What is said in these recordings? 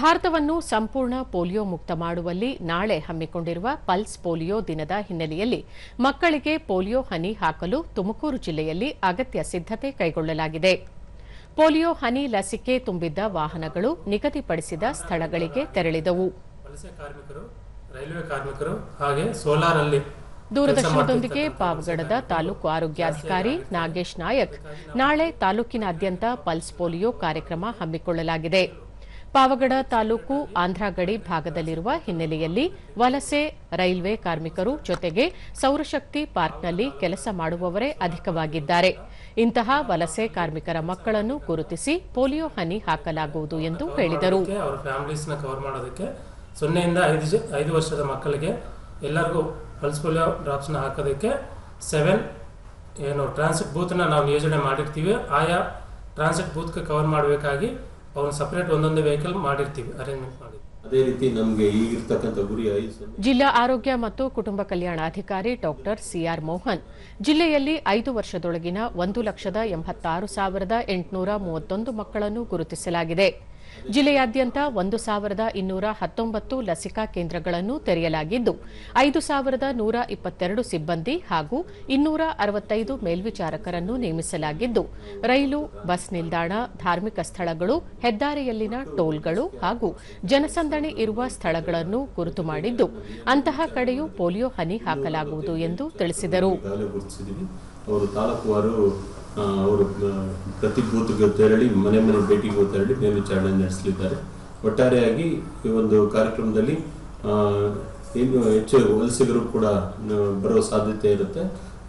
ಭಾರತವನ್ನು ಸಂಪೂರ್ಣ ಪೋಲಿಯೋ ಮುಕ್ತ ಮಾಡುವಲ್ಲಿ ನಾಳೆ ಹಮ್ಮಿಕೊಂಡಿರುವ ಪಲ್ಸ್ ಪೋಲಿಯೋ ದಿನದ ಹಿನ್ನೆಲೆಯಲ್ಲಿ ಮಕ್ಕಳಿಗೆ ಪೋಲಿಯೋ ಹನಿ ಹಾಕಲು ತುಮಕೂರು ಜಿಲ್ಲೆಯಲ್ಲಿ ಅಗತ್ಯ ಸಿದ್ದತೆ ಕೈಗೊಳ್ಳಲಾಗಿದೆ. ಪೋಲಿಯೋ ಹನಿ ಲಸಿಕೆ ತುಂಬಿದ್ದ ವಾಹನಗಳು ನಿಗದಿಪಡಿಸಿದ ಸ್ಥಳಗಳಿಗೆ ತೆರಳಿದವು. ದೂರದರ್ಶನದೊಂದಿಗೆ ಪಾವಗಡದ ತಾಲೂಕು ಆರೋಗ್ಯಾಧಿಕಾರಿ ನಾಗೇಶ್ ನಾಯಕ್ ನಾಳೆ ತಾಲೂಕಿನಾದ್ಯಂತ ಪಲ್ಸ್ ಪೋಲಿಯೋ ಕಾರ್ಯಕ್ರಮ ಹಮ್ಮಿಕೊಳ್ಳಲಾಗಿದೆ. ಪಾವಗಡ ತಾಲೂಕು ಆಂಧ್ರ ಗಡಿ ಭಾಗದಲ್ಲಿರುವ ಹಿನ್ನೆಲೆಯಲ್ಲಿ ವಲಸೆ ರೈಲ್ವೆ ಕಾರ್ಮಿಕರು ಜೊತೆಗೆ ಸೌರಶಕ್ತಿ ಪಾರ್ಕ್ನಲ್ಲಿ ಕೆಲಸ ಮಾಡುವವರೇ ಅಧಿಕವಾಗಿದ್ದಾರೆ. ಇಂತಹ ವಲಸೆ ಕಾರ್ಮಿಕರ ಮಕ್ಕಳನ್ನು ಗುರುತಿಸಿ ಪೋಲಿಯೋ ಹನಿ ಹಾಕಲಾಗುವುದು ಎಂದು ಹೇಳಿದರು. 0 ಇಂದ 5 ವರ್ಷದ ಮಕ್ಕಳಿಗೆ ಎಲ್ಲರಿಗೂ ಪಲ್ಸ್ ಪೋಲಿಯೋ ಡ್ರಾಪ್ಸ್ನ ಹಾಕೋದಕ್ಕೆ 7 ಟ್ರಾನ್ಸಿಟ್ ಬೂತ್ನ ನಾವು ನಿಯೋಜನೆ ಮಾಡಿರ್ತೀವಿ. ಆಯಾ ಟ್ರಾನ್ಸಿಟ್ ಬೂತ್ಗೆ ಕವರ್ ಮಾಡಬೇಕಾಗಿ ಅವ್ರು ಸಪರೇಟ್ ಒಂದೊಂದು ವೆಹಿಕಲ್ ಮಾಡಿರ್ತೀವಿ, ಅರೇಂಜ್ಮೆಂಟ್ ಮಾಡಿ. ಅದೇ ರೀತಿ ನಮಗೆ ಈಗಿರ್ತಕ್ಕಂಥ ಗುರಿ ಜಿಲ್ಲಾ ಆರೋಗ್ಯ ಮತ್ತು ಕುಟುಂಬ ಕಲ್ಯಾಣಾಧಿಕಾರಿ ಡಾಕ್ಟರ್ ಸಿಆರ್ ಮೋಹನ್ ಜಿಲ್ಲೆಯಲ್ಲಿ 5 ವರ್ಷದೊಳಗಿನ 1,16,831 ಮಕ್ಕಳನ್ನು ಗುರುತಿಸಲಾಗಿದೆ. ಜಿಲ್ಲೆಯಾದ್ಯಂತ 1,219 ಲಸಿಕಾ ಕೇಂದ್ರಗಳನ್ನು ತೆರೆಯಲಾಗಿದ್ದು 5,122 ಸಿಬ್ಬಂದಿ ಹಾಗೂ 265 ಮೇಲ್ವಿಚಾರಕರನ್ನು ನೇಮಿಸಲಾಗಿದ್ದು ರೈಲು, ಬಸ್ ನಿಲ್ದಾಣ, ಧಾರ್ಮಿಕ ಸ್ಥಳಗಳು, ಹೆದ್ದಾರಿಯಲ್ಲಿನ ಟೋಲ್ಗಳು ಹಾಗೂ ಜನಸಂದಣಿ ಇರುವ ಸ್ಥಳಗಳನ್ನು ಗುರುತು ಮಾಡಿದ್ದು ಅಂತಹ ಕಡೆಯೂ ಪೋಲಿಯೋ ಹನಿ ಹಾಕಲಾಗುವುದು ಎಂದು ತಿಳಿಸಿದರು. ಅವರು ಪ್ರತಿ ಬೂತ್ಗೆ ತೆರಳಿ ಮನೆ ಭೇಟಿಗೂ ತೆರಳಿ ಮೇಲ್ವಿಚಾರಣೆ ನಡೆಸಲಿದ್ದಾರೆ. ಒಟ್ಟಾರೆಯಾಗಿ ಈ ಒಂದು ಕಾರ್ಯಕ್ರಮದಲ್ಲಿ ಹೆಚ್ಚು ವಲಸಿಗರು ಕೂಡ ಬರುವ ಸಾಧ್ಯತೆ ಇರುತ್ತೆ.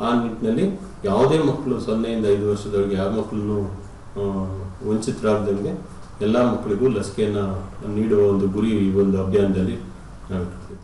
ಆ ನಿಟ್ಟಿನಲ್ಲಿ ಯಾವುದೇ ಮಕ್ಕಳು 0 ಇಂದ 5 ವರ್ಷದವರೆಗೆ ಯಾವ ಮಕ್ಕಳನ್ನು ವಂಚಿತರಾಗದಂಗೆ ಎಲ್ಲ ಮಕ್ಕಳಿಗೂ ಲಸಿಕೆಯನ್ನು ನೀಡುವ ಒಂದು ಗುರಿ ಈ ಒಂದು ಅಭಿಯಾನದಲ್ಲಿ ನಾವು ಇಟ್ಟಿದ್ದೇವೆ.